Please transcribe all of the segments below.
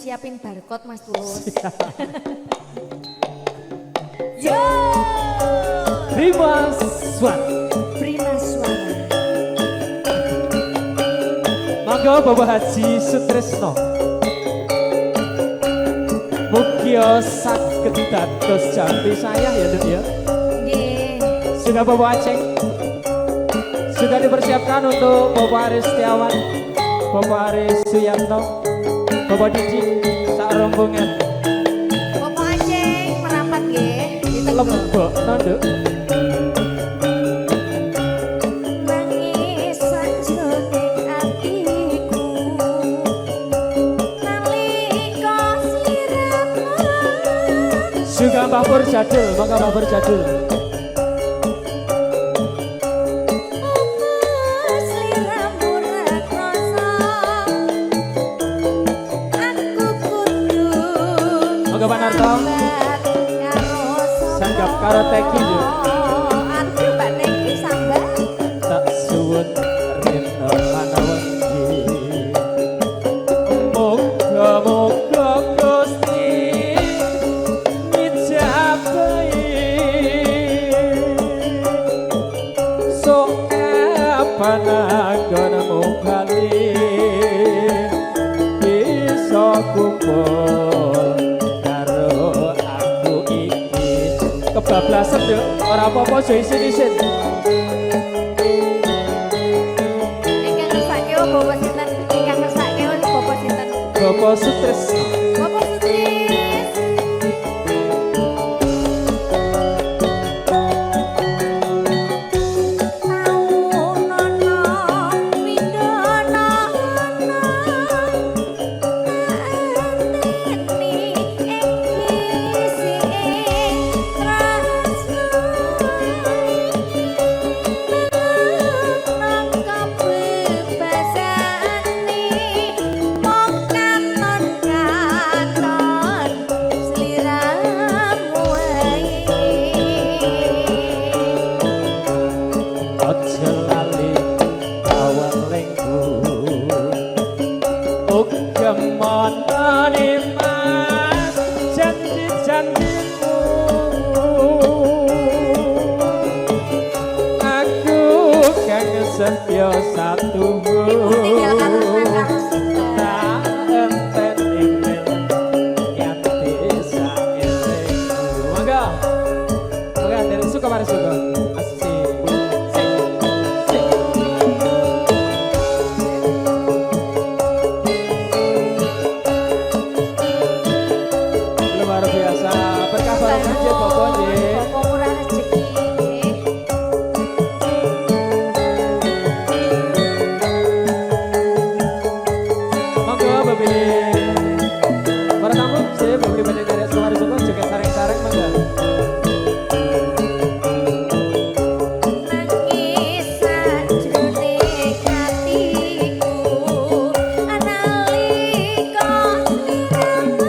siapin barcode Mas Tulus. Yo! Prima Suara. Prima Suara. Monggo Bapak Haji Sutresno. Mugia saged dados jampi saya ya Dek ya. Nggih. Sudah Bapak Aceh. Sudah dipersiapkan untuk Bapak Aris Setiawan, Bapak Aris Suyanto, Bapak Didi, sak rombongan. Bapak Aceh merapat nggih. Lembok Nduk. Nangis sajroning atiku nalika sliramu. Juga Mbah Pur Jadul, monggo Mbah Pur Jadul. Monggo Pak Narto. Sanggap karo teki yo. Aduh Mbak Teki sambat. Tak suwun rena panawengi. Moga-moga Gusti ngijabahi. Sok pananggonmu kali bisa kumpul karo aku iki. Kebablasan yo, ora apa-apa aja isin-isin. Ingkang ngersake Bapak sinten? Ingkang ngersake Bapak sinten? Bapak Sutresno. Bapak Sutris. Aja lali awak lengku. Uga manane mas janji-janjimu. Aku kang setya satu. Tinggalkan langkah sinten? Tak enteni mil yati saelengku. Monggo. Monggo dari suka mari suka. Luar biasa, berkah bareng aja Bapak nggih. Bapak murah rezeki. Monggo Bapak. Para tamu, saya Bapak Bende dari Suara Suka juga sareng-sareng monggo. Nangis sajroning atiku analika sliramu.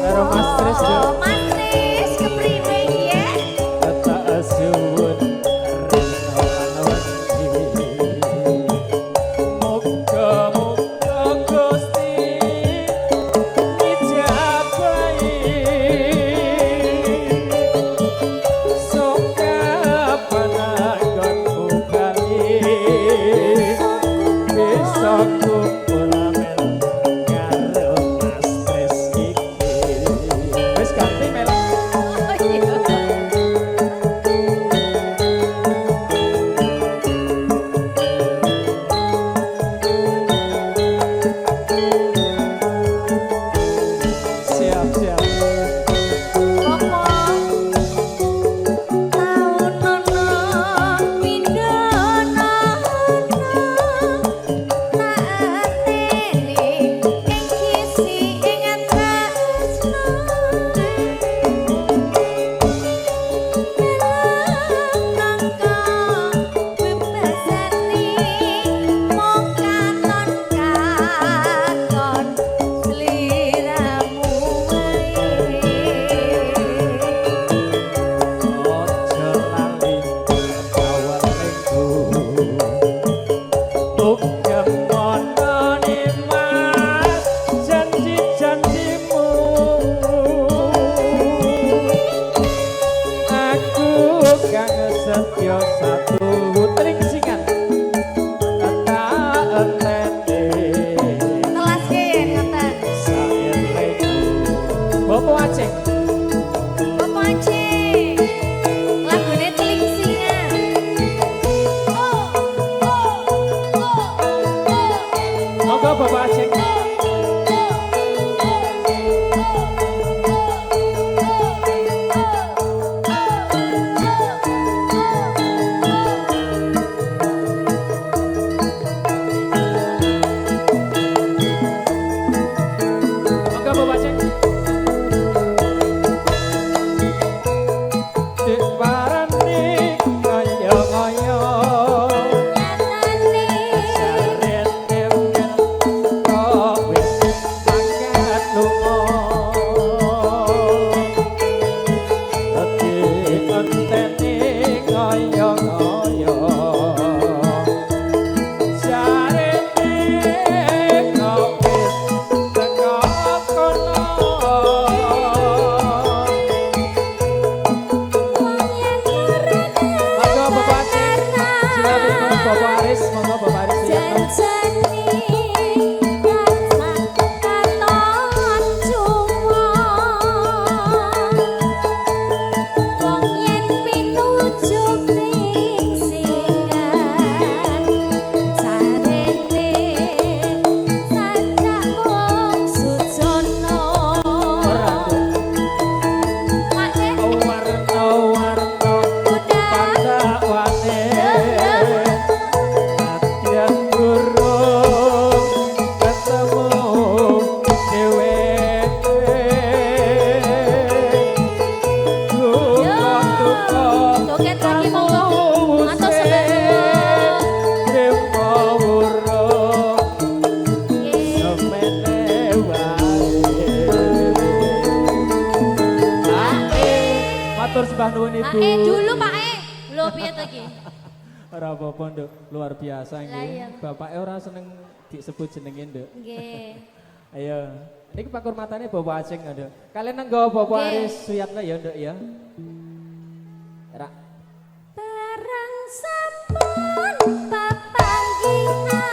Karo Mas Tris yo. Mas Tris kepriwe ya? Tak suwun rena panawengi. Moga-moga Gusti ngijabahi. Sok pananggonmu kali bisa kumpul mel karo Mas Tris iki. Wis ganti mel. Oh iya. Siap, siap. Bapak Monggo Bapak Aceh. Monggo Bapak Aceh. Dek parani ngoyo-ngoyo. Ibu. Dulu Pak lho piye to iki? Ora apa-apa, Nduk. Luar biasa Lah, nggih. iya. Bapake ora seneng disebut jenenge, Nduk. Nggih. Ayo. Iki pakurmatane Bapak Aceh, Nduk. Kalian nenggo Bapak Nggih. Aris Suyatna ya, Nduk ya. Ra. Barang sampun papanggihan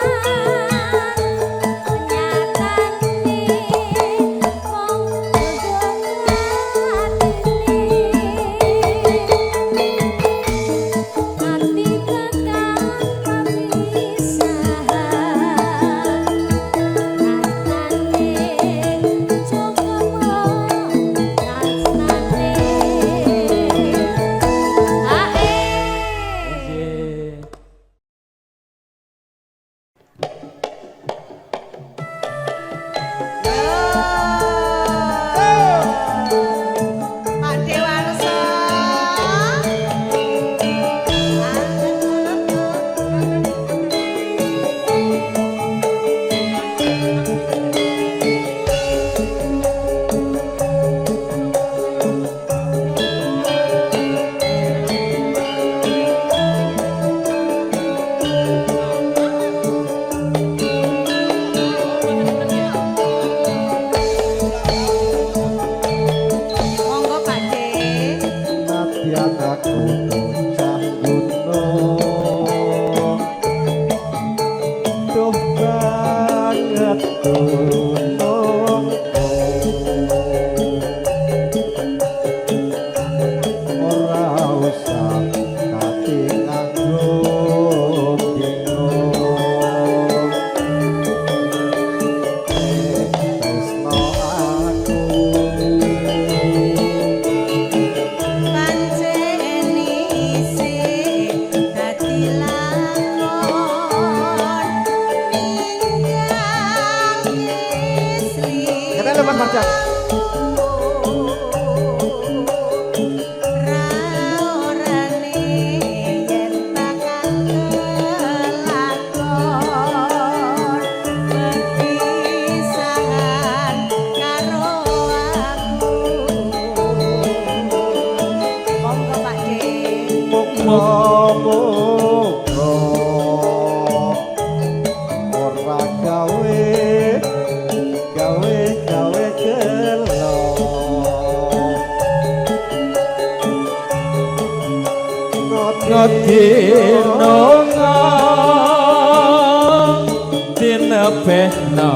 Dinepehno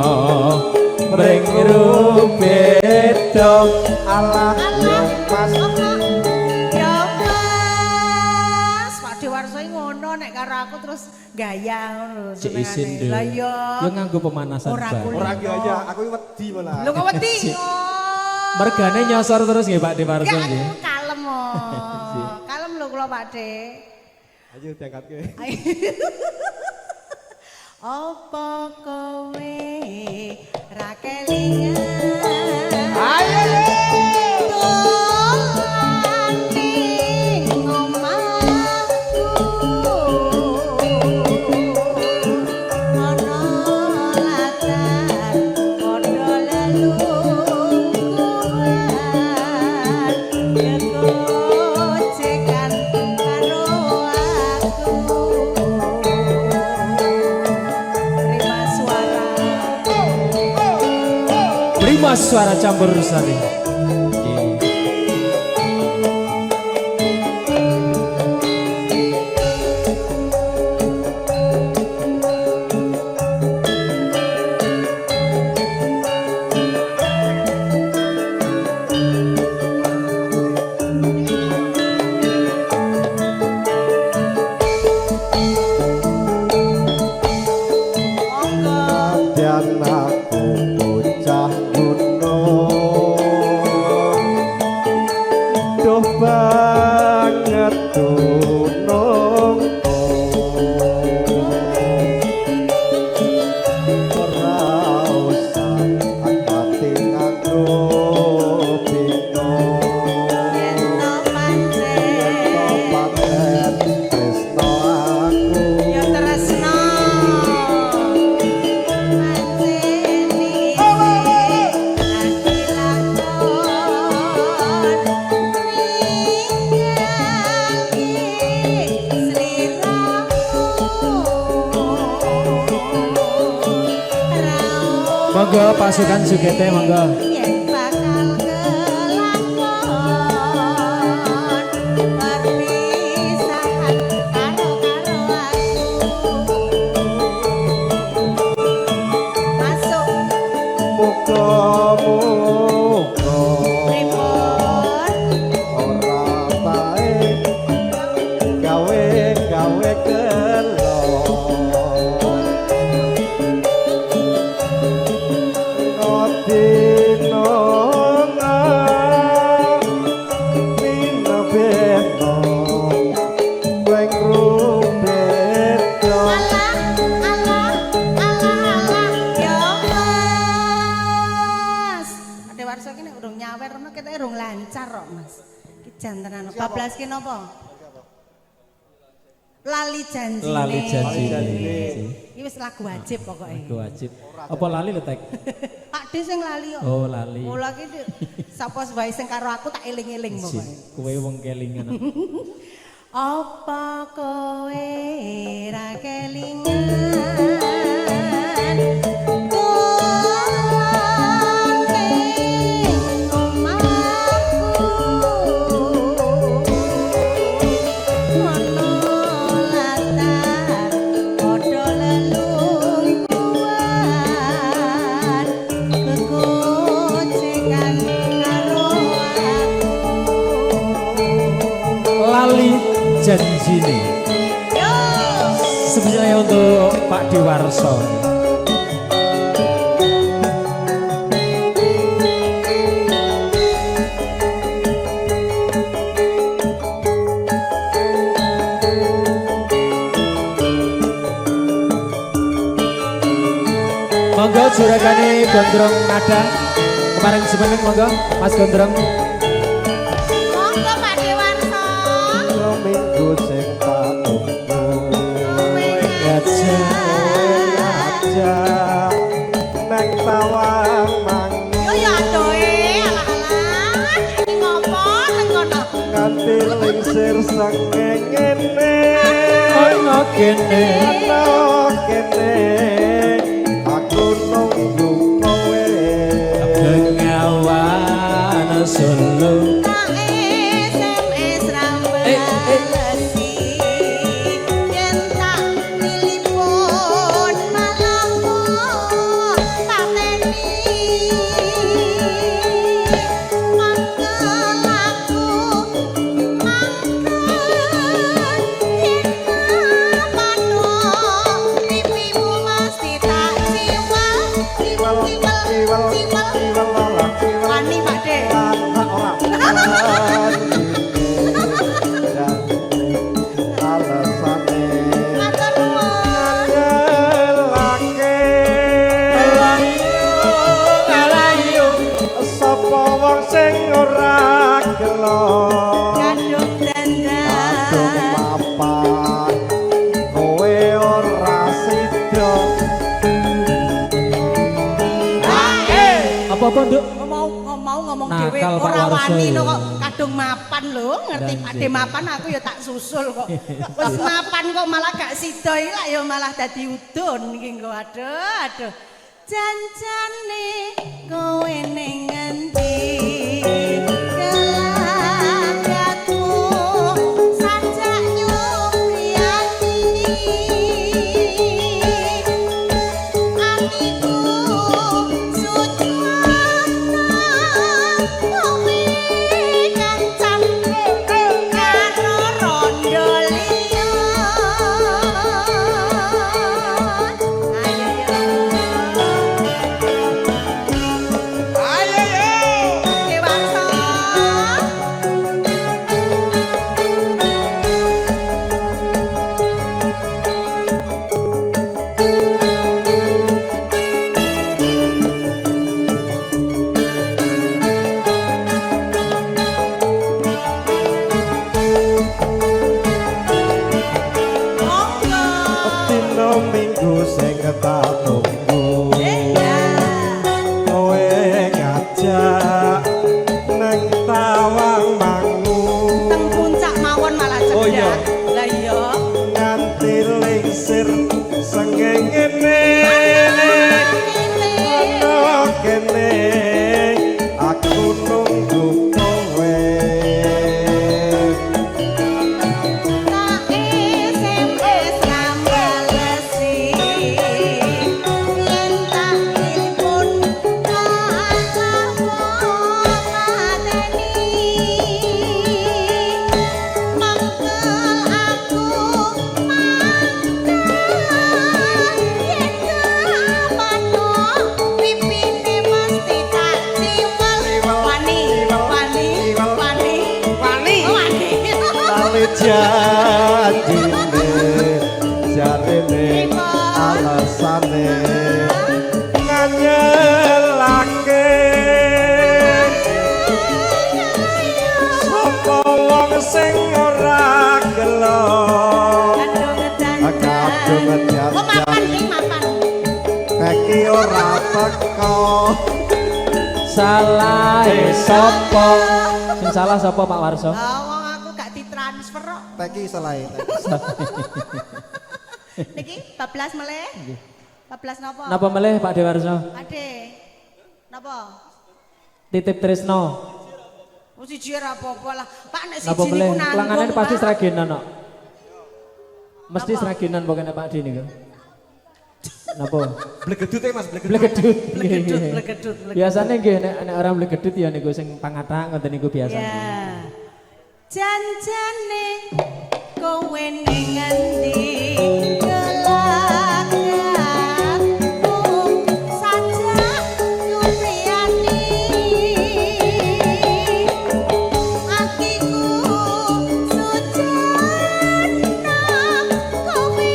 ring rubedo Allah Mas ya Mas Pak Dewarso ngono nek karo aku terus gaya ngono Cek isin deh. Lah yo. Yo nganggo pemanasan Ora bae. kulit. Ora gaya, aku wedi malah. Lho kok wedi? Mergane nyosor terus nggih Pak Dewarso Enggak, nggih. aku kalem oh. Kalem lho kula Pak De. Ayo diangkatke. Apa kowe ra kelingan? Ayo. Dolan ning omahku. Ana latar padha lelungguhan. Kegocekan karo aku. Prima suara campur sari. Dan aku bocah gunung. Duh banget gunung. Ora usah akati nganggo bingung. Yen to Pancen tresno aku. ya tresno Monggo pasukan Sugete monggo. yen bakal kelakon perpisahan karo aku masuk Muga-muga pripun ora bae gawe kelo ngodino nina beno weng rubedo alah ya Mas Ade Warso ki nek urung nyawer ngono ketoke urung lancar kok Mas ki jantenan bablas ki napa lali janjine Lali janji. iki wis lagu wajib pokoke Iku wajib. Apa lali lho Tek? Pak De sing lali kok Oh lali. mula ki sapa wae sing karo aku tak eling-eling pokoke Kowe wong kelingan. apa kowe ra kelingan dolan ning omahku ana latar padha lelungguhan kegocekan karo aku Lali janjine. yo Sebenarnya untuk Pak Dewarso. Monggo juragane Gondrong Nada. Kemarin sebenarnya monggo Mas Gondrong. monggo Pak Dewarso seminggu sing tak tunggu Gajah. aja neng tawang mang yo ya adoe alah-alah iki ngopo nang kono nganti lingsir sangengene Ono kene. ana kene aku nunggu kowe Bengawan Solo. tak SMS rambalesi yen tak telepon malah kok pateni mangkel aku mangkel yen apa apa-apa, Nduk. Mau ngomong Nakal, dhewe Pak ora Warso, wani ya. no kok kadung mapan lho, ngerti Dan Pakde mapan aku ya tak susul kok. Wis mapan kok malah gak sida iki lak ya malah dadi udun iki engko aduh. Janjane kowe ning ngendi? Gelagatmu sajak nyupiati. Atiku sujuana kowe kancan karo rondo liya. Ayo yo. Dewasa. Monggo. Dino minggu sing tak tunggu kowe ngajak nang tawang mangu Teng puncak mawon malah cedak. Oh, iya. Lah iya. nganti lingsir sengengene ono kene aku nunggu kowe Tak SMS ngambalesi yen tak telepon tak lapor mateni mangkel aku mangkel yen kapano pipine mesti tak ciwel wani Kali janjine jarene alasane nganyelake sapa wong sing ora gelo kadung Oh mapan ning mapan. iki ora teko Salah sapa? Sing salah sapa Pak Warso? Lah wong aku gak ditransfer kok. teki selae Niki 14 meleh. 14 napa? Napa melih Pak Dewarso? Ade. Napa? Titip Tresno. Oh siji ora apa-apa lah. Pak nek Napa siji melih? niku nanggung. Kelanganan pasti Pak. seragenan kok. Mesti Napa? seragenan pokoknya Pak Di niku. Napa? blegedut Mas Blegedut. Blegedut. Biasanya nggih nek orang blegedut ya niku sing pangathak ngoten niku biasa. Ya. Janjane kowe ning ngendi? Gelagatmu sajak nyupiati. Atiku sujana kowe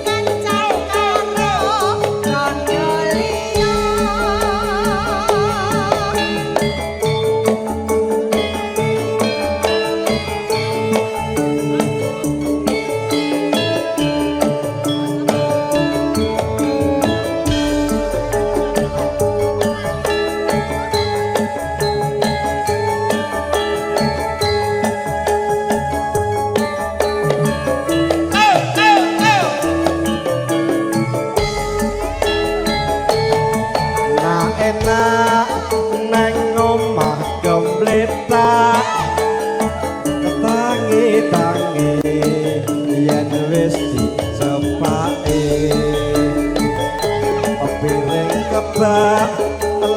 kancan karo rondo liya. Nah enak nang omah gembletak tangi-tangi yen wis dicepake piring kebak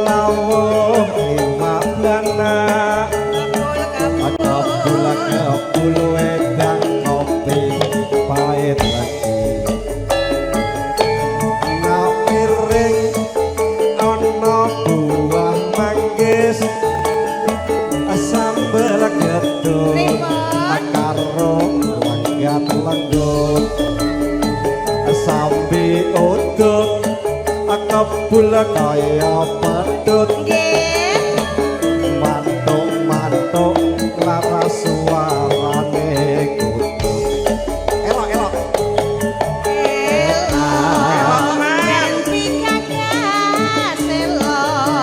lawuh iwak blanak kebul wedang kopi pahit lagi nah piring ono buah manggis sambel gedung karo langgat lenggut sambi udut kebul kaya pedut mantuk-mantuk laras suarane kudu elok-elok Elok ganti gagas elok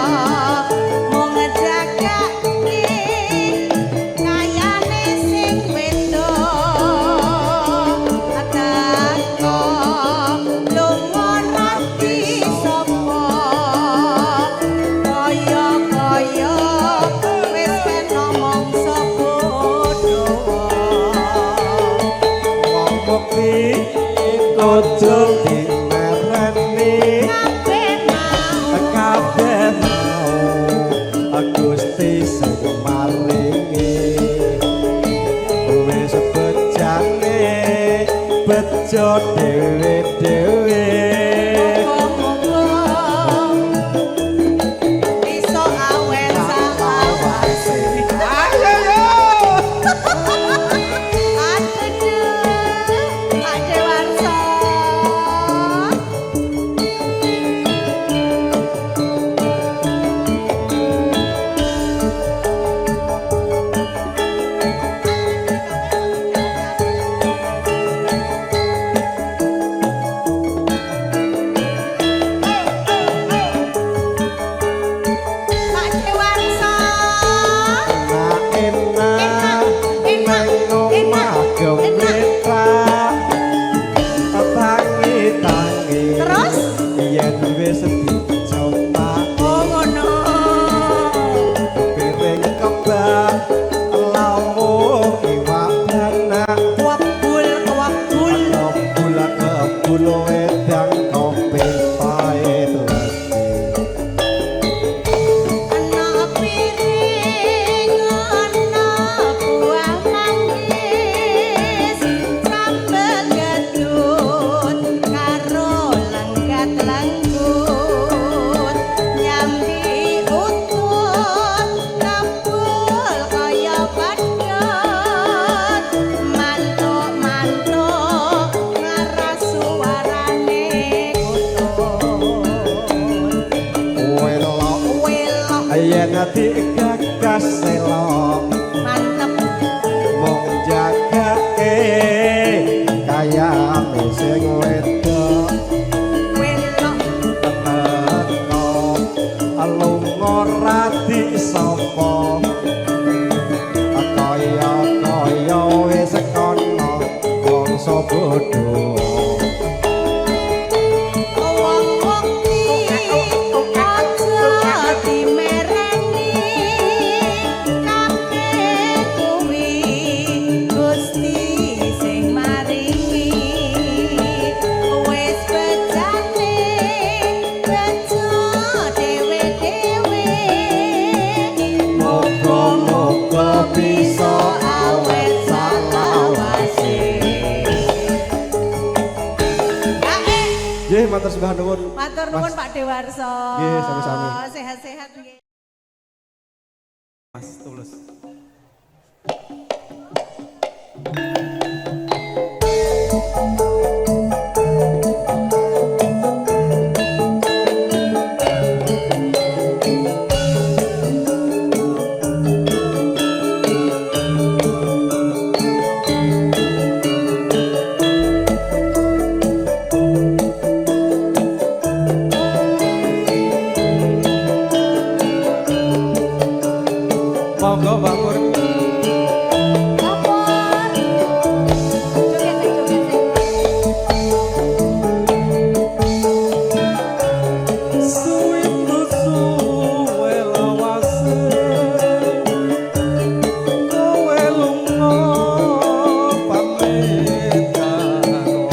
wis dicoba Oh ngono. piring kebak lamu iwak danak Wabul wabul. kebul kebul wedang kopi pahit lagi Ana piring ana buah manggis sambel gadut karo lenggat lenggut nyambi utut kabul kaya padhot mantuk-mantuk ngaras suarane kutut welok welok yen digagas selok mantep mung jagake kaya sing wedok welok teko alunga rati sapa kaya wis kono bangsa bodho wong-wong aja dimereni kabeh kuwi Gusti sing maringi wis bejane bejo dhewe-dhewe moga-moga bisa awet salawase nggih matur sembah nuwun Matur nuwun Pak Dewarso. Nggih, sami-sami. Sehat-sehat nggih. Mas Tulus monggo Mbak Pur Lapor. Joget-joget. suwiku suwe lawase kowe lunga pamit karo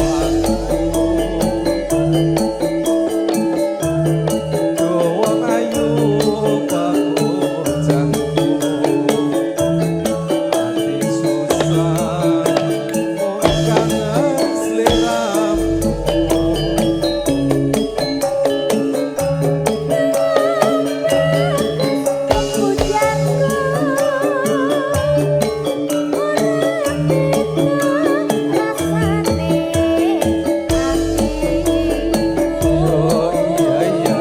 aku wong ayu pakujanku ati susah mung kangen sliramu oh iya iya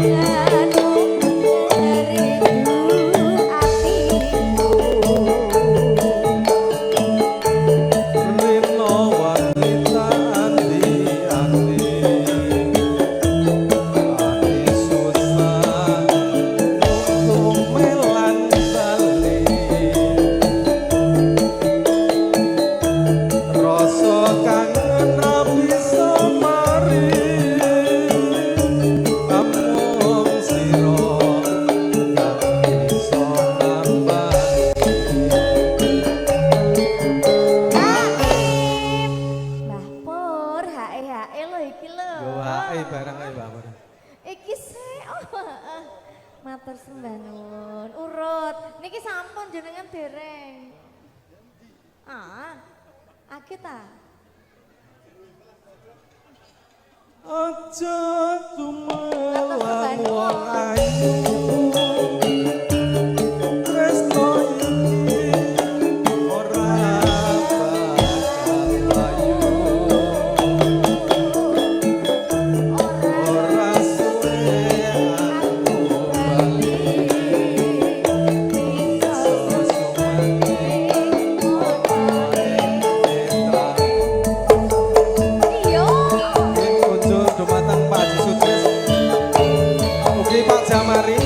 iya Rino wanita andi ati susah untuk melan bali rasa kangen ra bisa mari amung sira gak bisa nambah Mbah Pur, hae lho iki lho. Gowae barang ae Mbak Pur. Iki sih, matur sembah nuwun. Urut, niki sampun jenengan dereng. Akeh ta? Aja tumelan wong ayu tresno iki ora bakal layu ora suwe aku bali sesumane Iya. dumateng Pak Haji Sutris, mugi Pak Jamari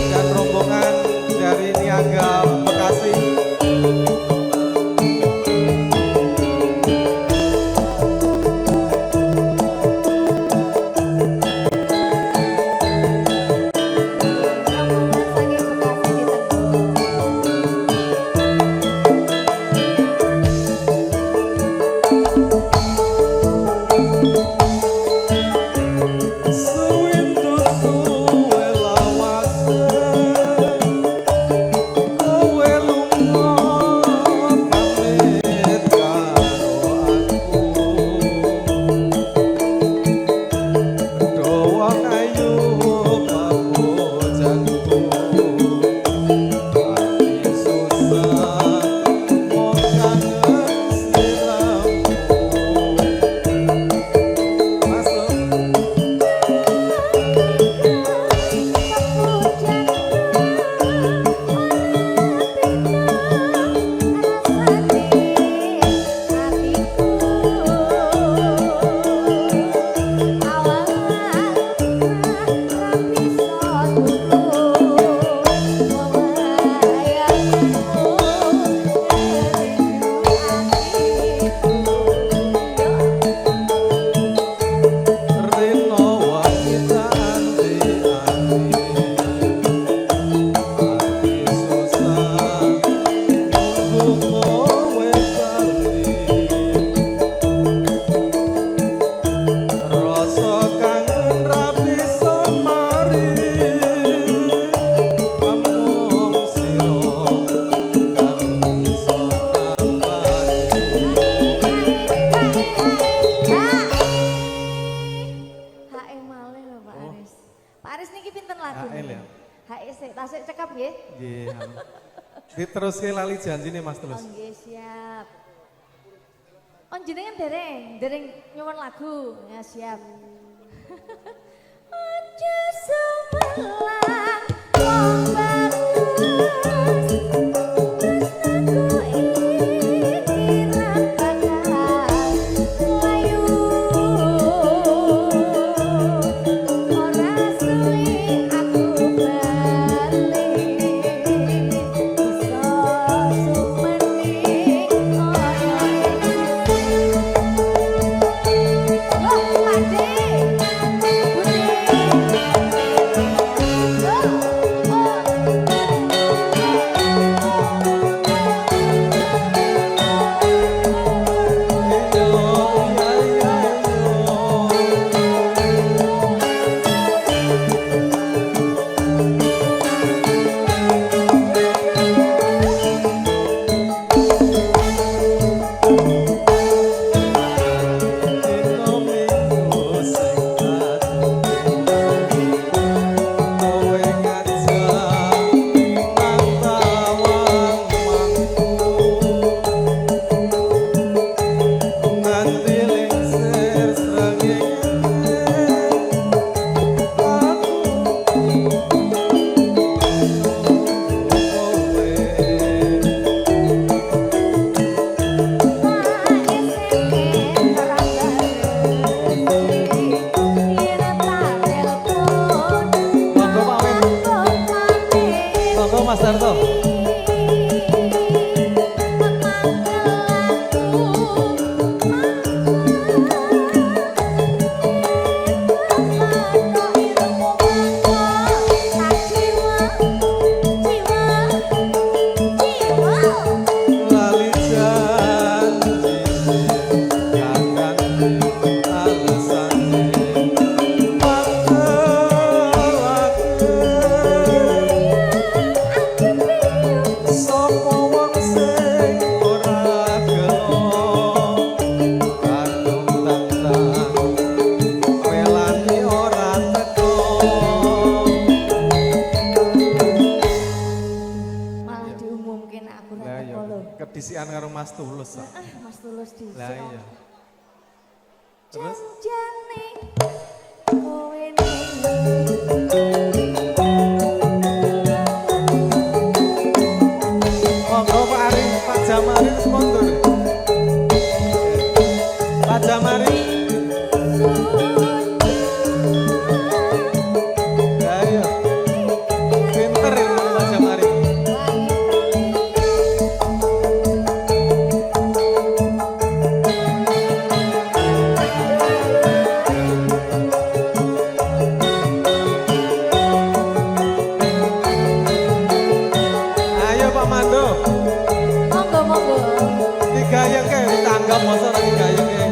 nggih. Nggih. Diteruske lali janjine Mas Oh terus. nggih, siap. Oh jenengan dereng nyuwun lagu. Ya siap. Aja sebelah wong bagus. Tresnaku iki ra bakal layu. Ora suwe aku bali. Bisa sumeni ana Loh, Pakde. Mas Darto. Lali janji kadang alasane sapa wong sing ora gelo kadung tantang welane ora teko Malah diumumkin aku lah ra ya teko lho. kedisian karo Mas Tulus ah. Mas Tulus di. Lah iya terus Janjane kowe ning monggo Pak Ari Pak Jamari wis mundur Pak Jamari lah iya pinter ini Pak Jamari ayo Pak Mando Monggo. digayeng ke ditanggap masa ora digayeng ke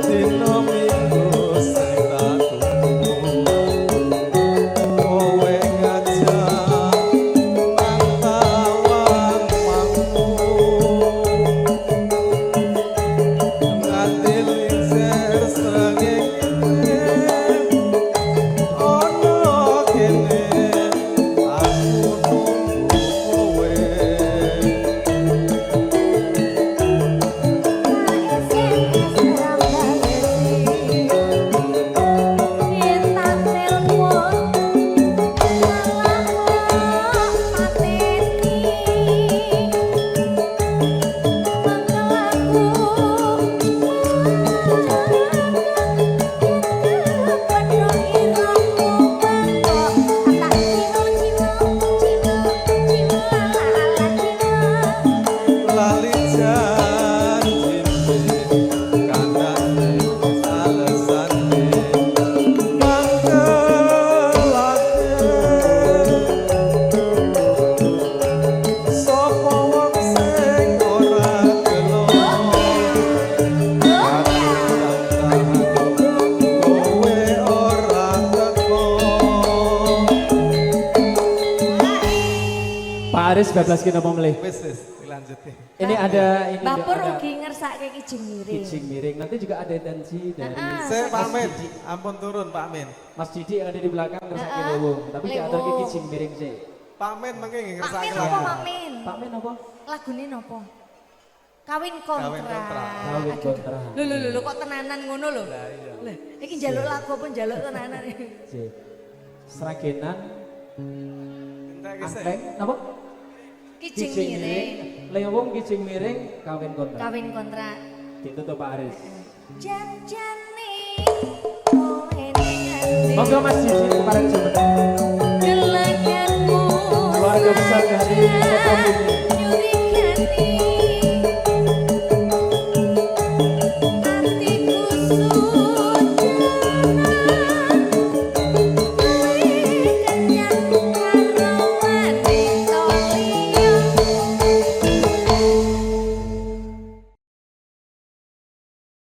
dino minggu sing tak tunggu kowe ngajak pantauan mangku nganti lingsir srengenge ono kene aku nunggu kowe lali janjine kandhane alesane mangkelake sapa wong sing ora gelo kowe ora teko Pak Aris bablas kita mau melih. wis lanjut ya. Ini ada ini Bapur ada ugi ngersake kijing miring. kijing miring. Nanti juga ada tensi dari Saya Pak Mas Amin, Didi. ampun turun Pak Amin. Mas Didi yang ada di belakang ngersake lewung. Tapi gak ada Lewung. kijing miring sih. Pak Amin mengke Pak ngersake Min lagu. apa Pak Min? Pak Min apa? Lagune nopo? Kawin kontra. Kawin kontra. Kawin kontra. Lho kok tenanan ngono lho. Lah iki njaluk lagu apa njaluk tenanan iki? Sih. Seragenan Entek iki sih. angkleng apa? Kijing miring. Lewung kijing miring kawin kontra. Kawin kontra. Ditutup Pak Aris. Janjane kowe ning Monggo Mas Didi kemarin coba. gelaganmu. Keluarga besar dari Sukabumi. Nyurigani hatiku sudah kenyang karo wanita liya.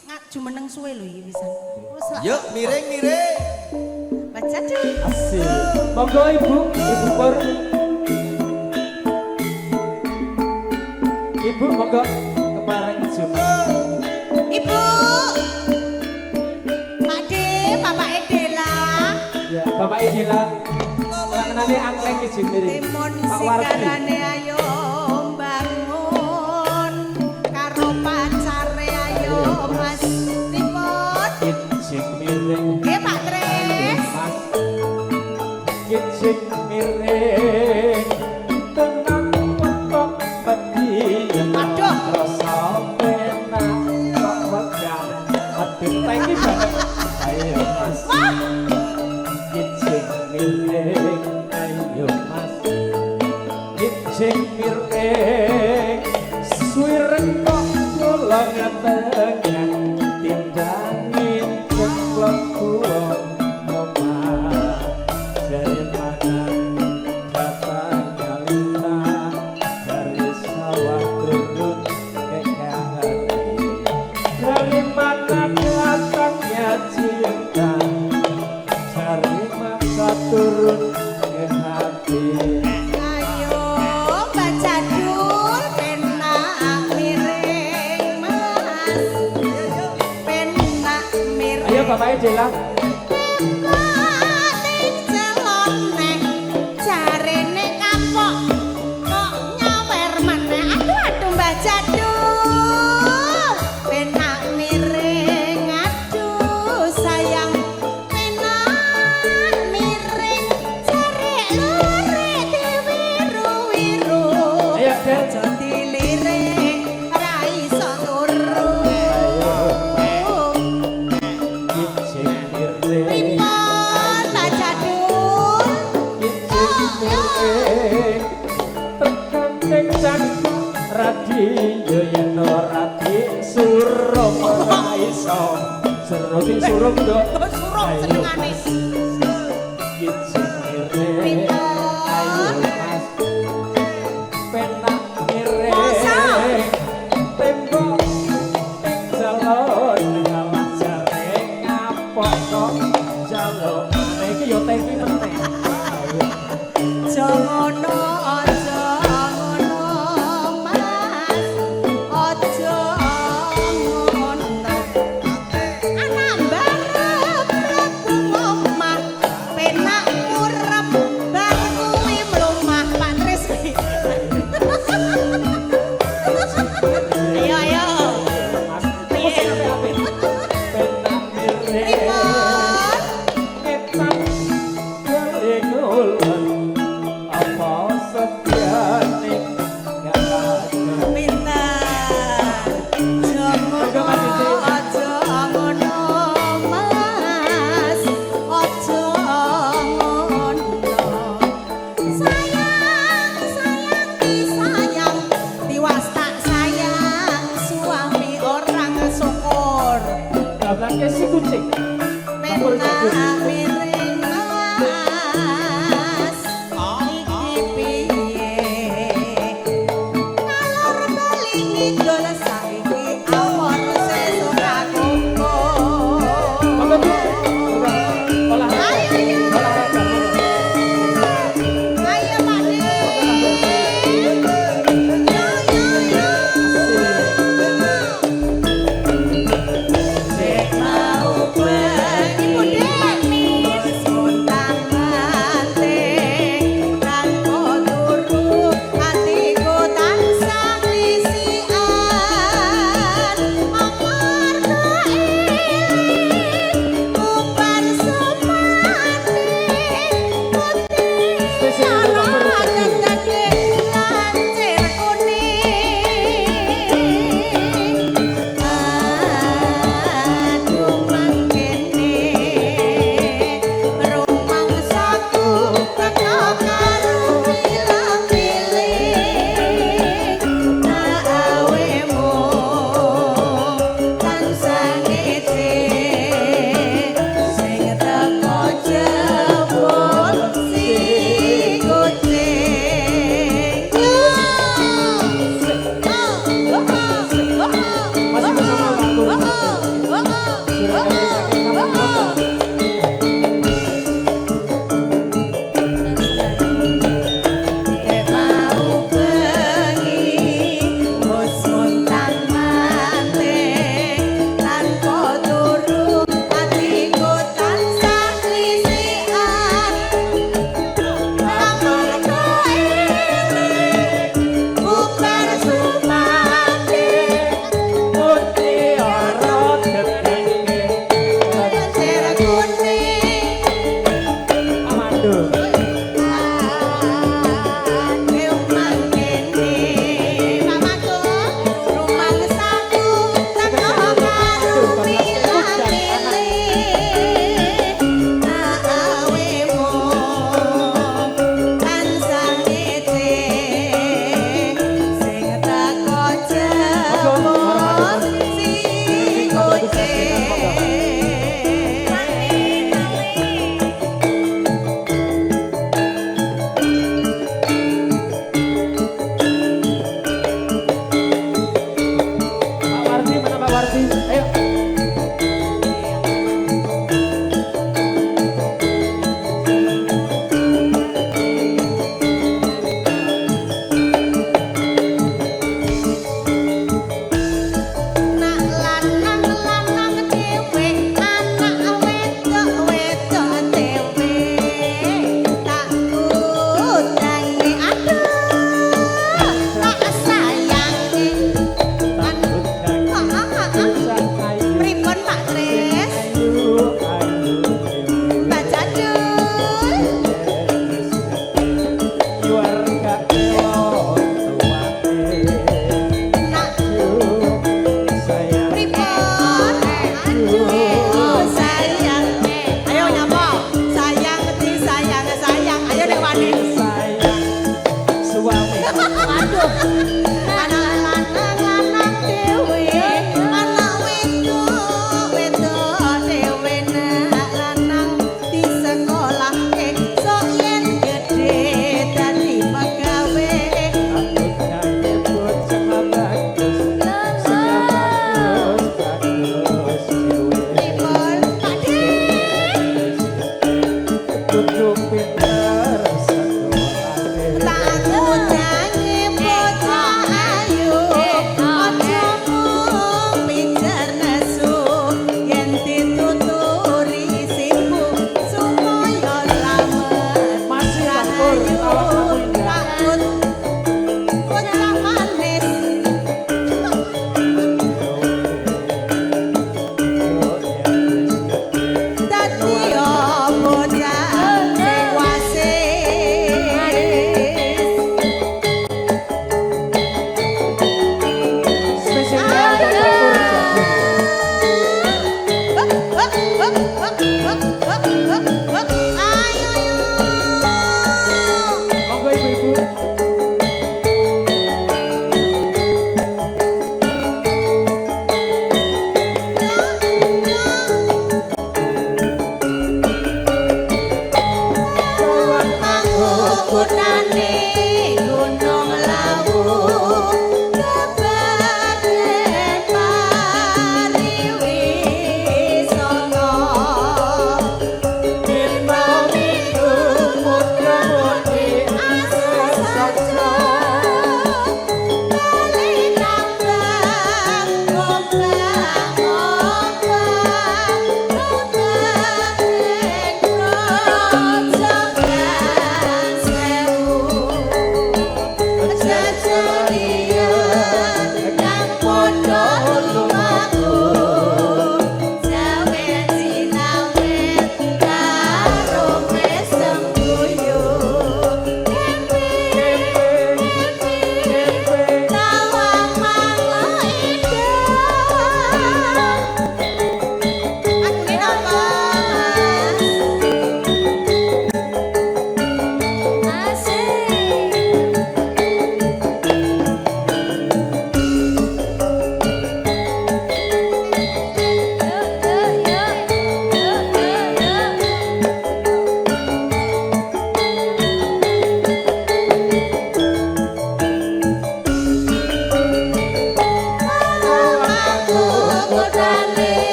Nggak jumeneng suwe lho iki pisan. Wes lah. Yuk miring-miring. Baca deh. Asik. Monggo Ibu Pur. Ibu monggo kemarin Zoom. Ibu. Pak De, Bapak Edela. Ya, Bapak Idila. Kenane angkleng kijing miring. Timun Pak Wardi. sigarane ayo bangun. Karo pacare ayo Mas Tipon. Kijing miring. Nggih Pak Tres. Mas. Kijing miring. Tenang untuk badian. Aduh. Rasa penak kok wedan. Aduh, thank you banget. Ayo Mas. Kijing miring. Ayo Mas. Kijing miring. Suwireng kok kula ngetengah. Tindangin ceklok kuwong omah. Dari mana datangnya lina. Dari sawah turun ke kahari. Dari mana datangnya cinta. Dari mata turun ke hati. Ayo baca dul penak miring Mas. Penak miring. Ayo Bapak Idila. Ning celon neh jarene kapok kok nyawer meneh. Aduh Mbak Jadul. Penak miring aduh sayang. Penak miring jare lore diwiru-wiru. Ayo Den. Aja dilirik ra iso turu. Kijing miring. Pripun Mbak Jadul? Tekan kencang radio yen ora disuruh ora iso seru disuruh dok Suruh senengane. kijing miring ayo Mas penak miring tembok ing jalon ngalah jare ngapok kok jaluk iki yo teki meneh ayo Jangono aja ngono Mas. Aja ngono. Anak barep mlebu omah. Penak urep bar kuwi mlumah Pak Tris. Ayo ayo. Mas piye apik penak miring Pripun? Ngetan garing ulun apa setiane gak ada Pinter. Jangono aja ngono Mas. Aja ngono. Sayang, sayang disayang. Tiwas tak sayang. Suami orang syukur. gablake si kucing Penak miring Mas. Iki piye? Ngalor bali ngidul saiki awor sesuk kumpul. monggo Bu olahraga Ayo, ayo. olahraga monggo. Ayo Pak De. Yo yo yo. Monggo ibu-ibu. Gunung Lawu kebaden pariwisata Mimpi muda-mudi asas saja. bali nambang gombang-gombang kebaden grojogan sewu jajalian nang podo lumaku jawet sinawet karo mesem guyu tawang mango indah aku ini apa mas asik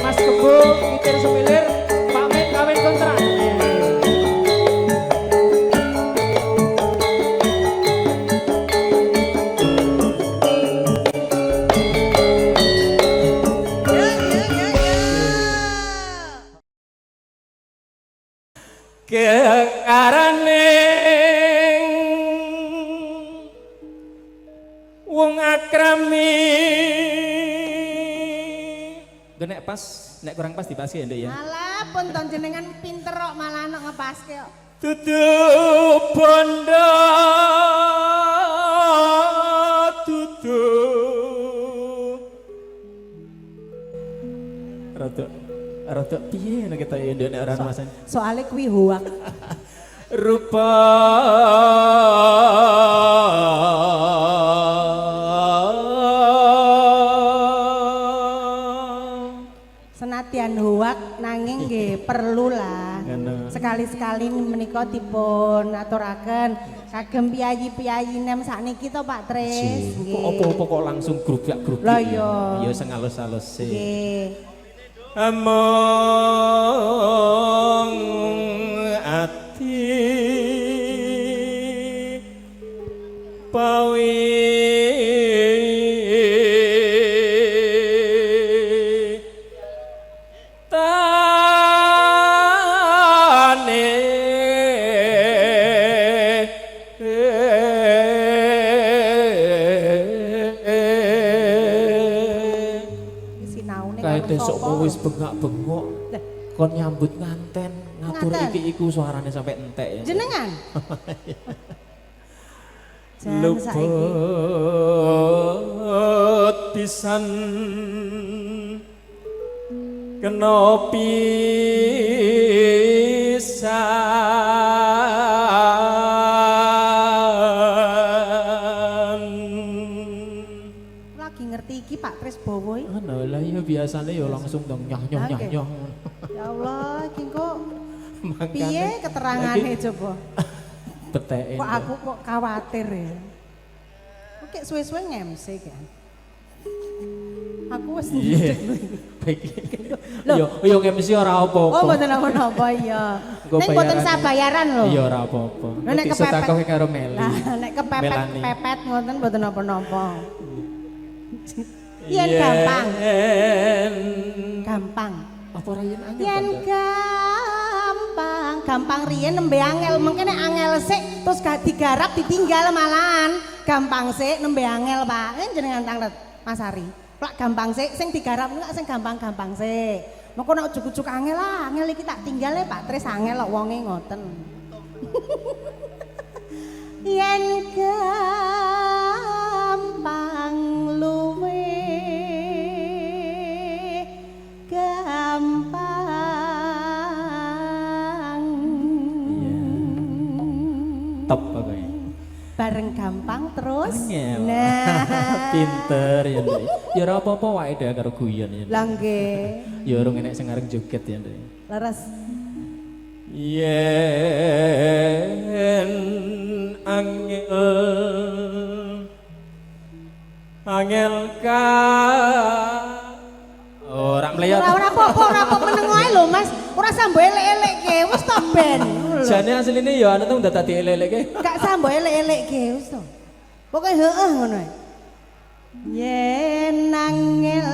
Mas Kebo, Kitir Semilir, pamit kawin kontrak. Kekarane wong akrami. Nek pas, nek kurang pas dipasi ya, Ndek ya. Alah pun ton jenengan pinter kok malah anak ngepaske kok. Dudu bondo dudu rada piye nek kita ya nek ora masan Soale kuwi hoak. rupa Senadyan hoak nanging nggih perlu lah. Ngono. Sekali-sekali menika dipun aturaken kagem piyayi-piyayi nem sakniki to Pak Tris. kok apa-apa kok langsung grubyak-grubik. Lah iya. Ya sing alus-alus sih. Nggih. Among ati pawi tane Sinaune kae karo desok sapa? wis bengak-bengok Lah, kon nyambut nganten ngatur Nganten? iki iku suarane sampai entek ya. jenengan. Jan saiki. Luput pisan kena pisan Iki ngerti iki Pak Tris Bowo iki. Ana lah ya biasane ya langsung dong nyoh. Ya Allah, iki kok Makane piye keterangane coba? beteke. Kok aku kok khawatir ya. Kok kayak suwe-suwe ngemse kan. Aku wis Iya. Yo MC ora apa-apa. Oh, mboten apa-apa iya. Engko Nek mboten bayaran. sabayaran lho. Iya ora apa-apa. Lah, nek kepepet- Sedekah karo Meli. Lah nek Melani. kepepet ngoten mboten apa-apa. Yen gampang, gampang. Apa ora yen angel? Yen gampang riyen nembe angel, mengke nek angel sik terus gak digarap ditinggal malahan. Gampang sik nembe angel, Pak. Jenengan tanglet Mas Ari. Plak gampang sik sing digarap niku sing gampang-gampang sik. Mengko nek ujug-ujug angel lah, angel iki tak tinggal Pak Tris angel kok wonge ngoten. Yen gampang luwe gampang Top pokoknya. bareng gampang terus Angel. nah Pinter ya Nduk. Ya ora apa-apa wae deh karo guyon ya. Nduk. lah nggih Ya urung enek sing arep joget ya Nduk. leres Yen angel ka ora mleyot. ora apa-apa meneng ae lho Mas ora sambo elek-elekke wis to ben Jane asline ya ana tuh dadi elek-eleke. gak sambo elek-elekke wis to pokoke heeh ngono ae yen angel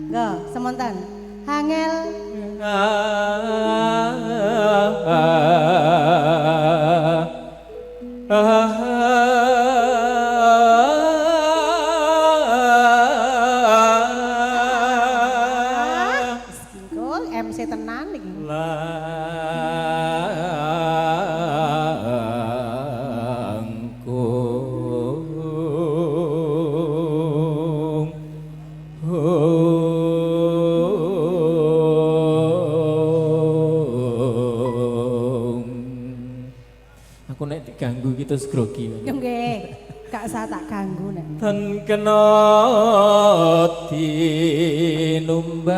go semonten angel Kok MC tenan iki. Aku nek diganggu gitu grogi. Yo nggih, gak usah tak ganggu nek. Tan kena tinumbas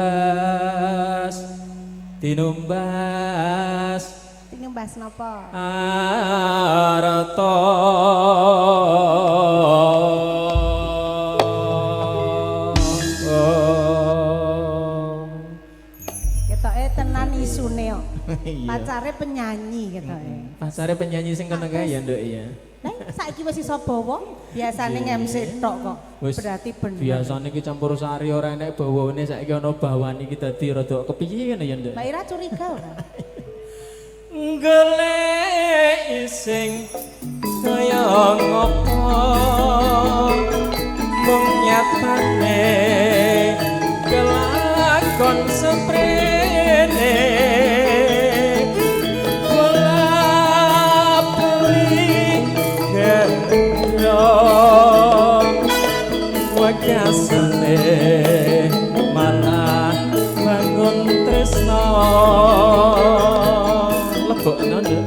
Tinumbas napa? arata Ketoke tenan isune kok. Iya. Pacare penyanyi ketoke. Pasare penyanyi sing kena kae ya Nduk ya. Lah saiki wis iso bawa, biasane ngemsi tok kok. Wis Berarti bener. biasane iki campur sari ora enek bawane saiki ana bawane iki dadi rada kepiye ngene ya Nduk. Mbak Ira curiga ora? Golek sing kaya ngopo mung nyatane kelakon seprene bola beli gendong wakasane malah bangun tresno lebokno Nduk.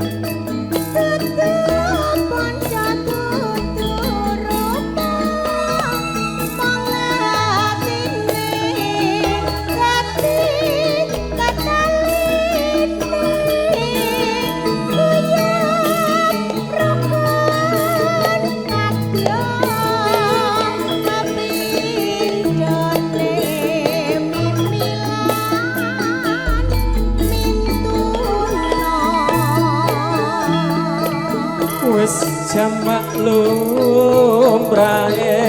Wis jamak lumrahe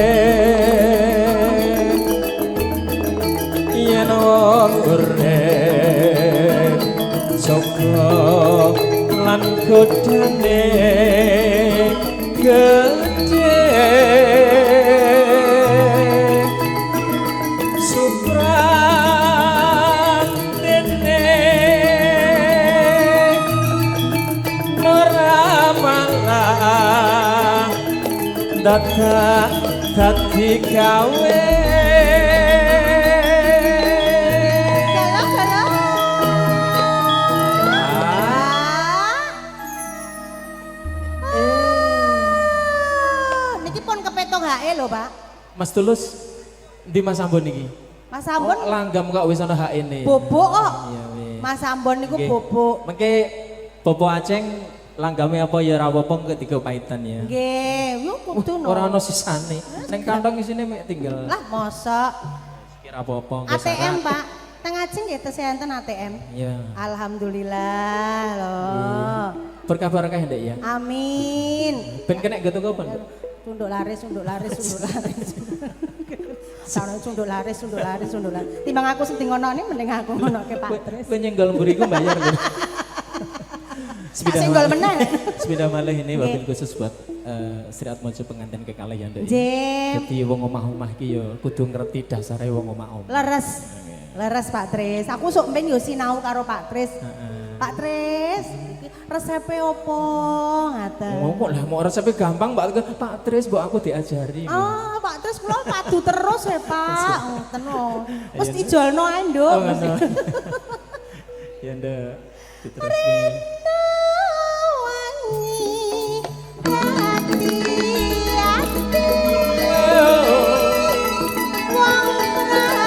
yen wong urip jaga lan godane gedhe suprantene dadak dadi gawe Niki pun kepethuk HE lho, Pak. Mas Tulus di Mas Ambon iki. Mas Ambon Langgam kok wis ana HE-ne. bobok kok. Iya wis. Mas Ambon niku Nggih. bobok. Mengke Bopo Aceng langgame apa ya ora apa-apa ketiga paitan ya. Nggih, yo kudu no. Ora ana sisane. Ning kantong isine mek tinggal. Lah mosok. Kira apa-apa nggak ATM, salah. Pak. Teng Aceng nggih tesih enten ATM. Iya. Alhamdulillah loh. Berkah-berkah ndek ya. Amin. Ben kena gitu apa? Tunduk laris, tunduk laris, tunduk laris. Sareng tunduk laris, tunduk laris, tunduk laris. Timbang aku sing ngono mending aku ngonoke Pak Tris. Kowe nyenggol mburiku bayar lho. Tak senggol meneh. Sepeda malih ini wabil khusus buat Sri Atmojo pengantin kekalian ndek. Jep. Dadi wong omah-omah ki ya kudu ngerti dasare wong omah-omah. Leres. Leres Pak Tris. Aku sok mben yo sinau karo Pak Tris. Pak Tris, resepe opo ngaten. Oh, kok lah mau resepe gampang Mbak Pak Tris mbok aku diajari. Ah, Pak Tris kula padu terus ya, Pak. Ngoten lho. Wis dijolno ae, Nduk. Oh, ngono. Ya ndak. Diterusne.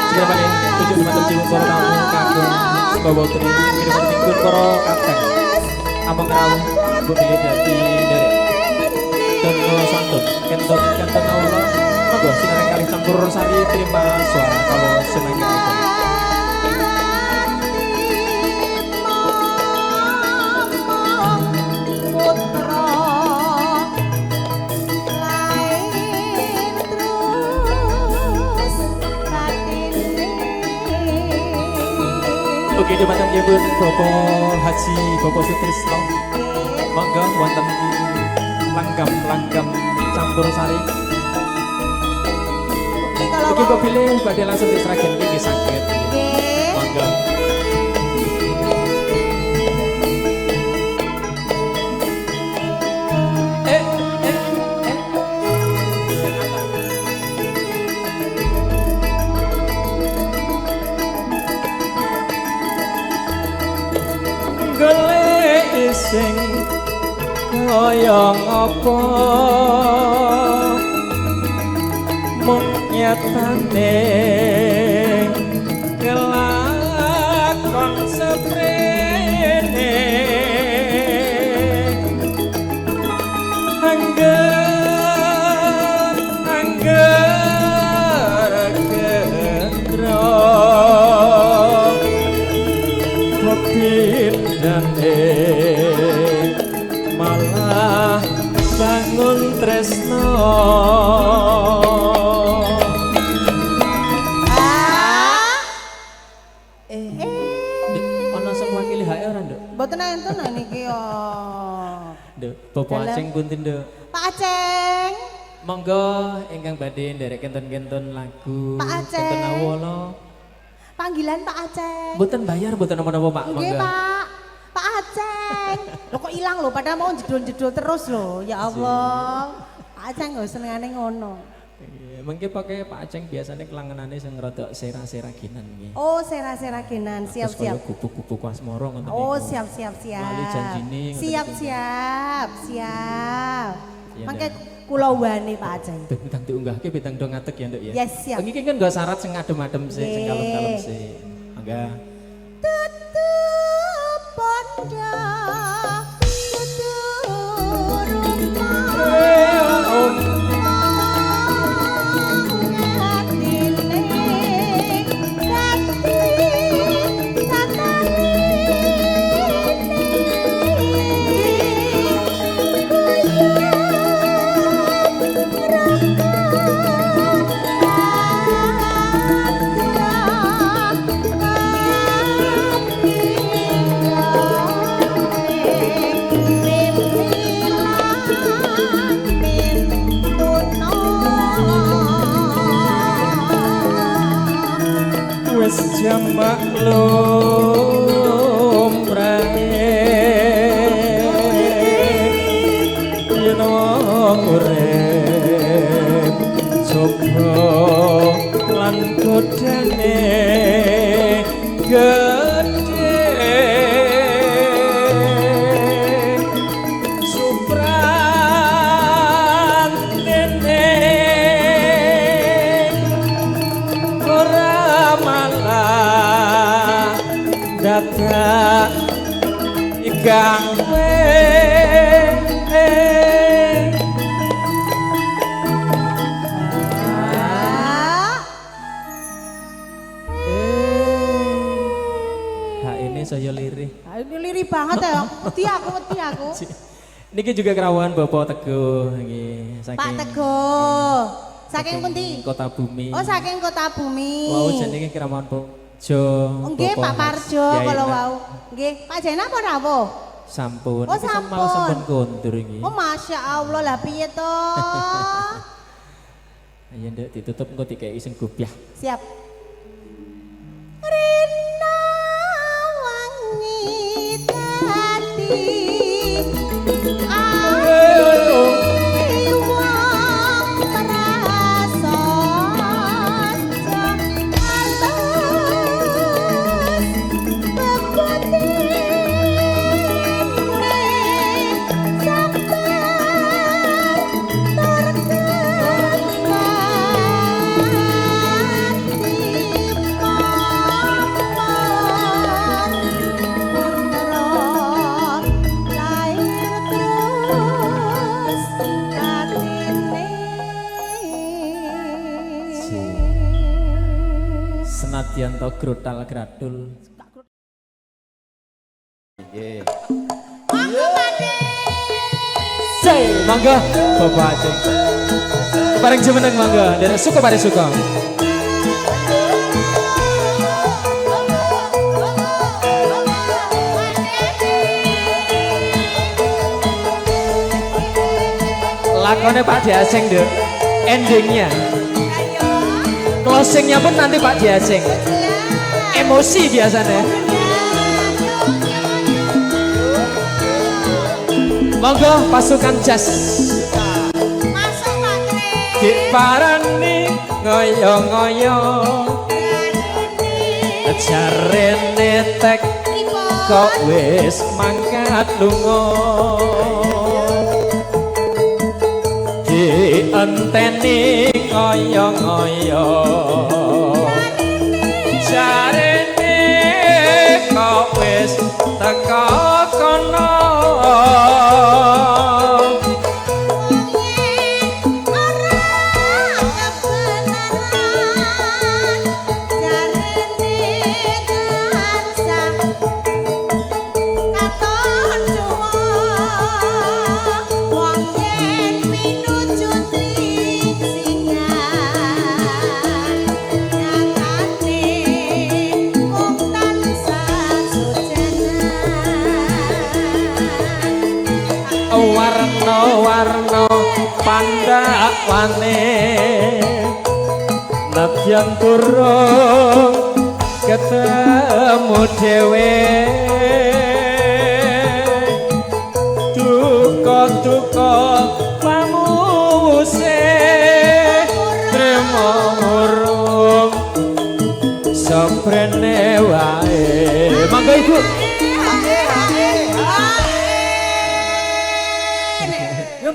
Siapa nih? Tujuh semacam cium koro kamu kagum bawa teri ini pada minggu koro kapten amang rawuh bu pilih dari Dono Santun kenton Allah monggo sinareng kali campur sari terima suara kalau senangnya itu Oke, di macam nyebut Bapak Haji Bapak Sutrisno. Monggo wonten langgam campur sari. Oke, Mbak pilih badhe langsung diseragen iki saged. Monggo. Golek sing kaya ngapa mung nyatane kelakon seprene angger gendro pindane malah bangun tresno ana sing wakili HE ora nduk Mboten enten niki yo. nduk Bapak Aceng punten nduk Pak Aceng. monggo ingkang badhe nderek kenten-kenten lagu Pak Aceng. kenten awala Panggilan Pak Aceng. mboten bayar mboten napa-napa Pak Nggih, monggo Pak. Pak Aceng. Lho kok ilang lho, padahal mau jedul-jedul terus lho. Ya Allah. Pak Aceng kok senengane ngono. Iya, mungkin pakai Pak Aceng biasanya kelangenannya sing rada sera-sera ginan nggih. Oh, sera-sera genan. Siap-siap. Kupu-kupu Asmara ngoten Oh, niku. siap-siap. Lali janjine ngoten niku. Siap-siap. Siap. Iya, Mangke Nduk. kula wani Pak Aceng. Bintang diunggahke bintang do ngatek ya Nduk ya. Yes, siap. Iki kan gak syarat sing adem-adem sih, sing Nggih. kalem-kalem sih. Mangga. Tutup pondok, tutup rumah. Wes jam maklum yen wong urip coba lan godane gedhe suprantene dadak gawe ini saya lirih. Ini lirih banget ya. Wedi aku. Niki juga kerawan Bapak Teguh nggih, saking Pak Teguh. Saking pundi? Kota Bumi. Oh, saking Kota Bumi. Wau jenenge kerawan Pojo. Nggih, Pak Parjo kalau wau. Nggih, Pak Jena apa rawuh? Sampun. Oh, sampun. Malah sampun kondur iki. Oh, Masya Allah lah piye to? Ayo ndek ditutup engko dikeki sing gobyah. Siap. Rina wangi tadi senadyan to grutal gradul. Nggih. Mangga Bapak Aceh. Bareng jemeneng mangga, dan suka bareng suka. Lakonnya Pak Diaseng deh, endingnya. Closingnya pun nanti Pak Diaseng. Emosi biasanya. Monggo pasukan jazz. Masuk Pak Tri. Diparani ngoyo-ngoyo. Jarene tek kok wis mangkat lunga. Dienteni ngoyo-ngoyo. Jarene kok wis teko kono. Warna pandakwane nadyan durung ketemu dhewe duka-duka pamuse trimo urung sabrene wae. Mangga Ibu.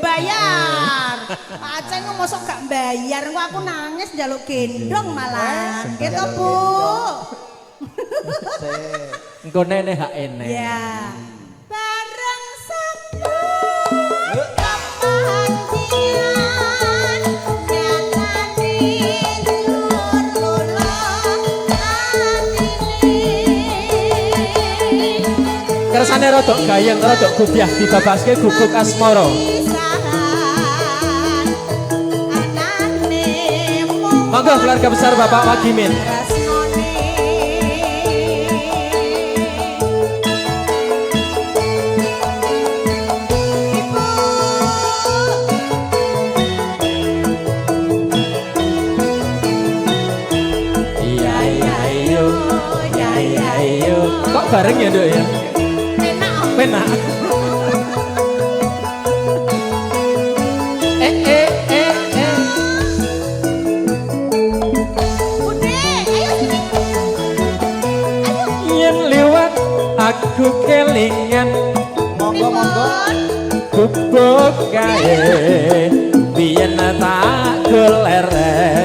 Bayar. Pak Aceh mosok gak bayar, kok aku nangis njaluk gendong malah. Gitu Bu. Engko nene hak ene. Ya. Bareng sabtu kepanjian nyatane jur lulung atine. Kersane rodok gayeng rodok gubyah dibabaske gubuk asmara. Monggo keluarga besar Bapak Wagimin. Iya iyo. Kok bareng ya Dok ya? Penak. Aku kelingan Monggo. Bubuk kae biyen tak golere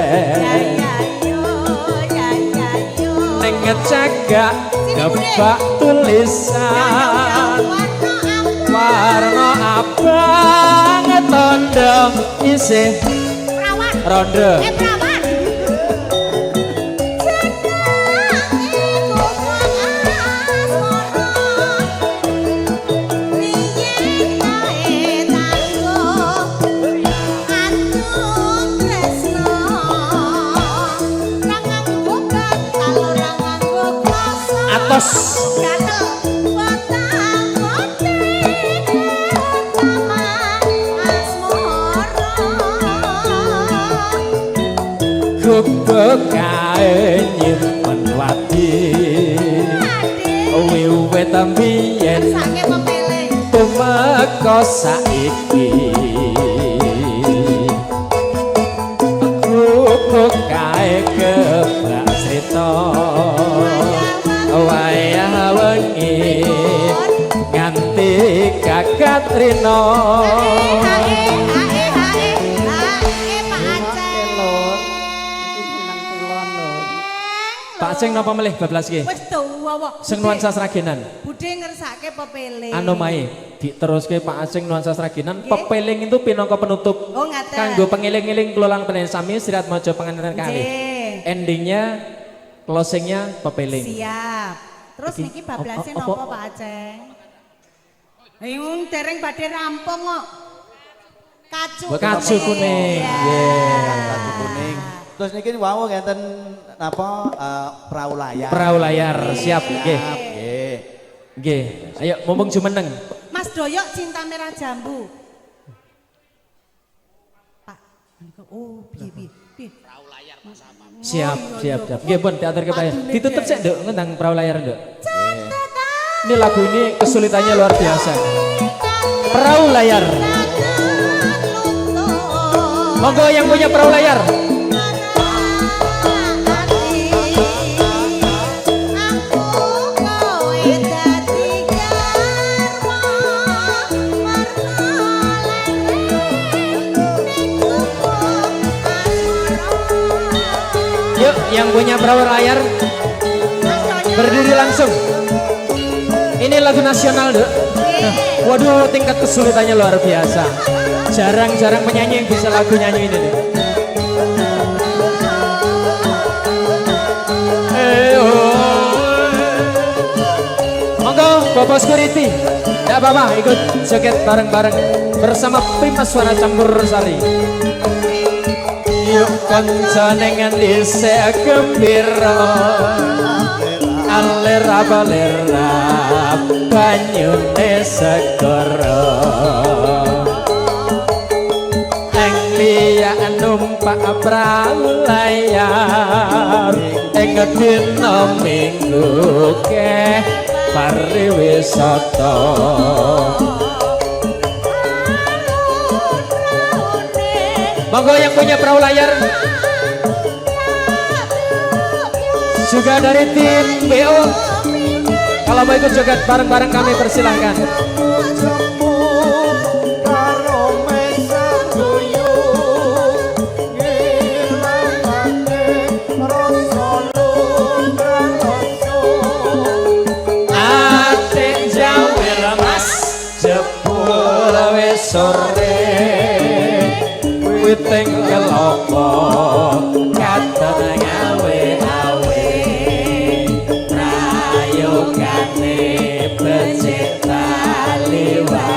ning ngecagak kebak tulisan warna abang tondo isih ronde atos Guguk kae nyimpen wadi wiwit mbiyen tumeka saiki guguk kae kebak crita wayah wengi nganti gagat rina Pak Aceng napa melih bablas iki? Wis tuwa wae. Sing nuansa sragenan. Budhe ngersake pepele. Anu mae, diteruske Pak Aceng nuansa sragenan, pepeling itu pinangka penutup. Oh ngaten. Kanggo pengiling-iling kula lan panjenengan sami sirat maca pangandikan kali. Endingnya closingnya pepeling. Siap. Terus Iki, niki bablase apa? napa Pak Aceng? Ayo dereng badhe rampung kok. Kacu kuning. Kacu kuning. Terus niki wau ngenten napa perahu layar. Perahu layar, siap nggih. Nggih. Nggih. Ayo mumpung jumeneng. Mas Doyok cinta merah jambu. Pak. Oh, piye. Siap. Nggih pun teater kebayar. Ditutup sik, Nduk, ngundang perahu layar, Nduk. Ini lagu ini kesulitannya luar biasa. Perahu layar. Monggo yang punya perahu layar. Yuk, yang punya perahu layar berdiri langsung. Ini lagu nasional, Dok. Waduh, tingkat kesulitannya luar biasa. Jarang-jarang penyanyi yang bisa lagu nyanyi ini. Monggo, Bapak Security. Tidak apa-apa, ikut joget bareng-bareng bersama Prima Suara Campur Sari. Yuk kancane ngendi sek gembira alera balera banyune segara ing liya numpak perahu layar ing dina minggu ke pariwisata monggo yang punya perahu layar juga dari tim BO kalau mau ikut joget bareng-bareng kami persilahkan. Atik jawir mas jebul wis sore witing kelopo katon gawe awe prayogane becik tali wae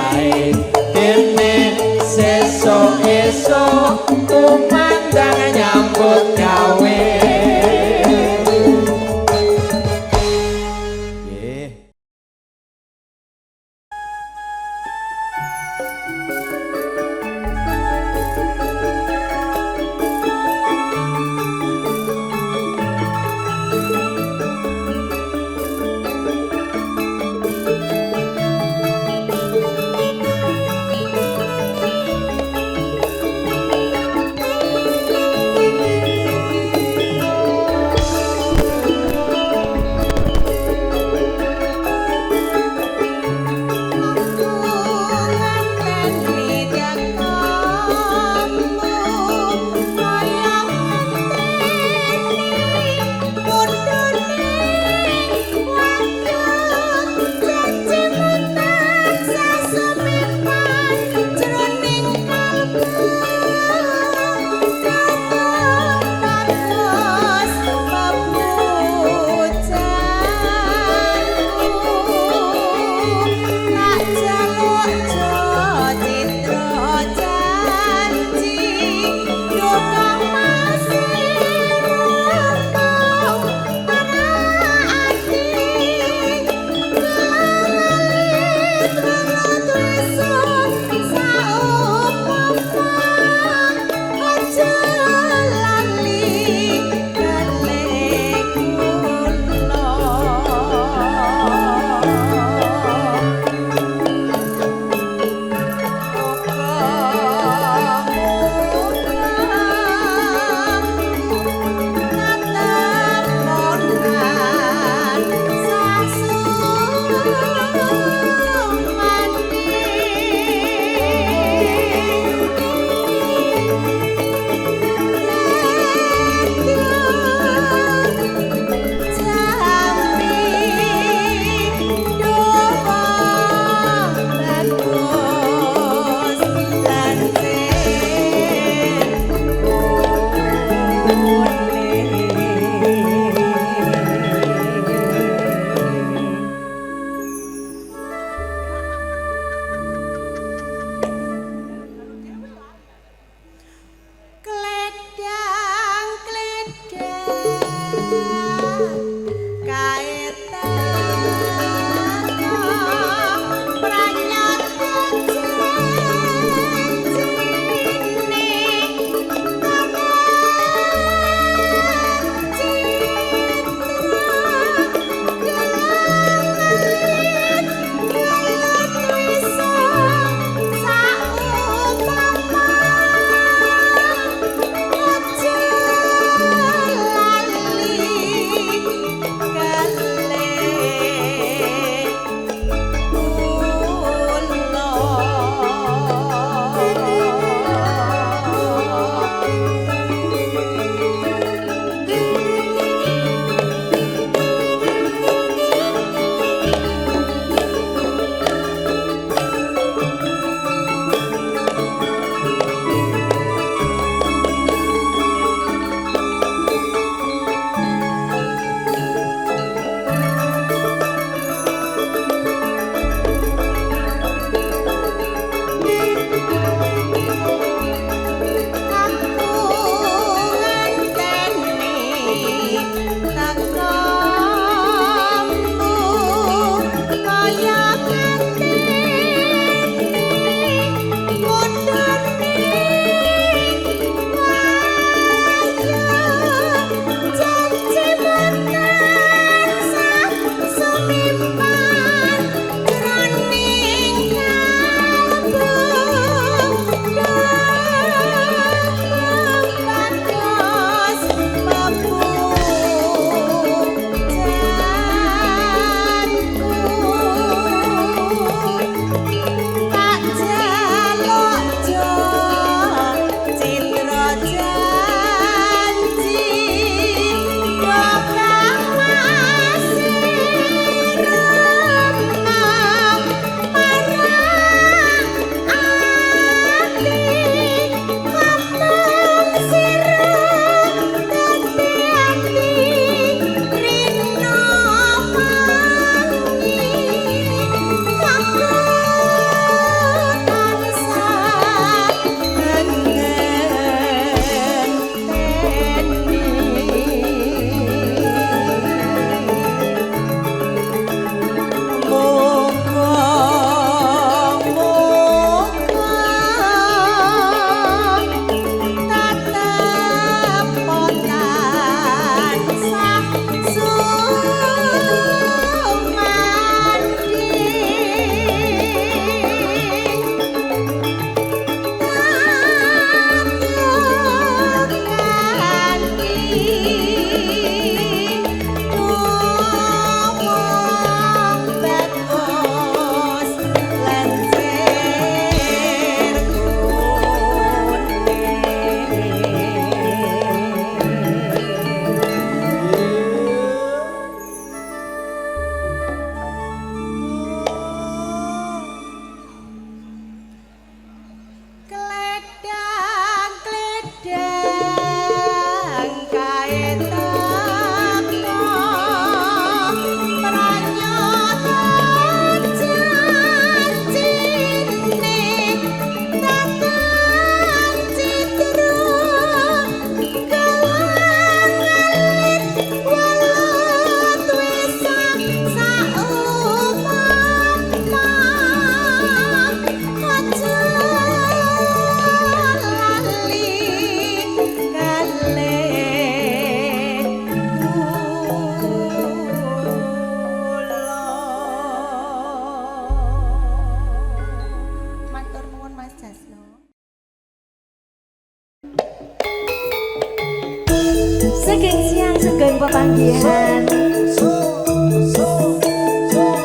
Sugeng siang sugeng pepanggihan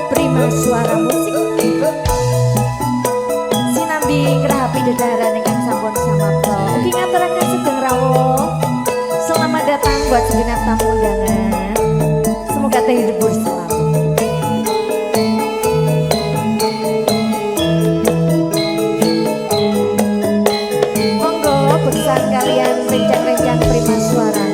Prima suara musik sinambi ngerahapi dedahara ingkang sampun samapta. Ugi ngaturaken sugeng rawuh. Selamat datang buat segenap tamu undangan. Semoga terhibur selalu. Monggo bersama kalian rencang-rencang Prima suara.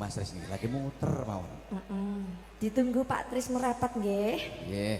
Mas Tris ini lagi muter mawon. Ditunggu Pak Tris merapat nggih. Nggih.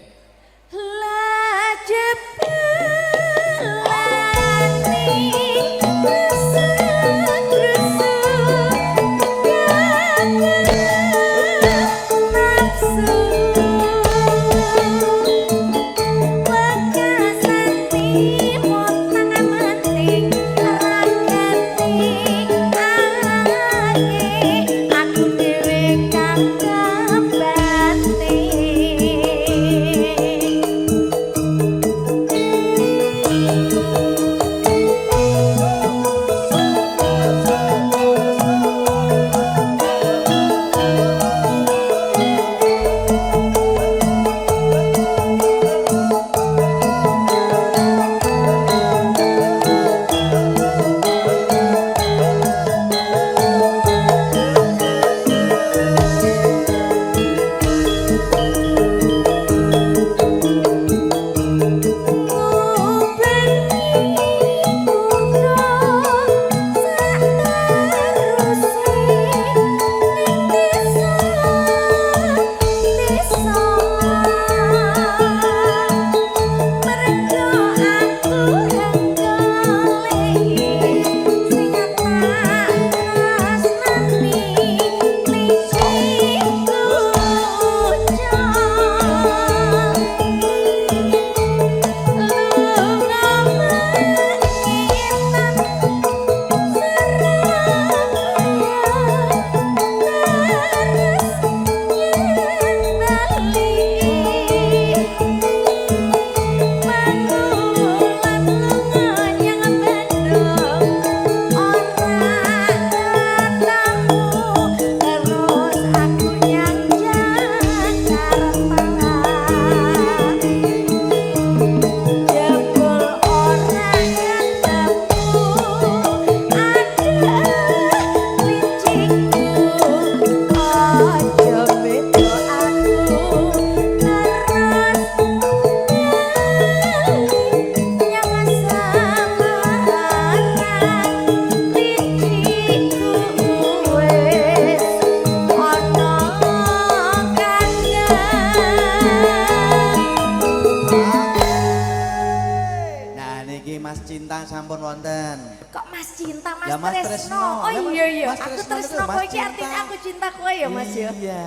sampun wonten. Kok Mas Cinta, Mas Ya, Mas Tresno. Tresno. Oh Ya, iya iya, Mas aku Tresno Tresno itu Mas kowe iki Cinta. artinya aku cinta kowe ya Mas ya. Iya.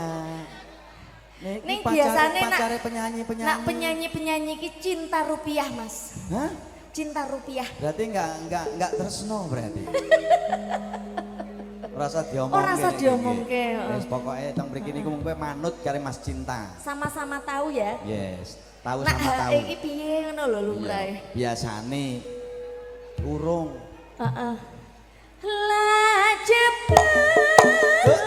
Ning biasane pacare nak penyanyi-penyanyi. penyanyi-penyanyi ki cinta rupiah Mas. Hah? Cinta rupiah. Berarti enggak Tresno berarti. Rasa diomongke. Oh, rasa diomongke, Wis pokoke teng mriki niku mung kowe manut karo Mas Cinta. Sama-sama tahu ya. Yes, tahu Nah, sama tahu. iki piye ngono lho lumrahe. Biasane urung. Heeh. La jebak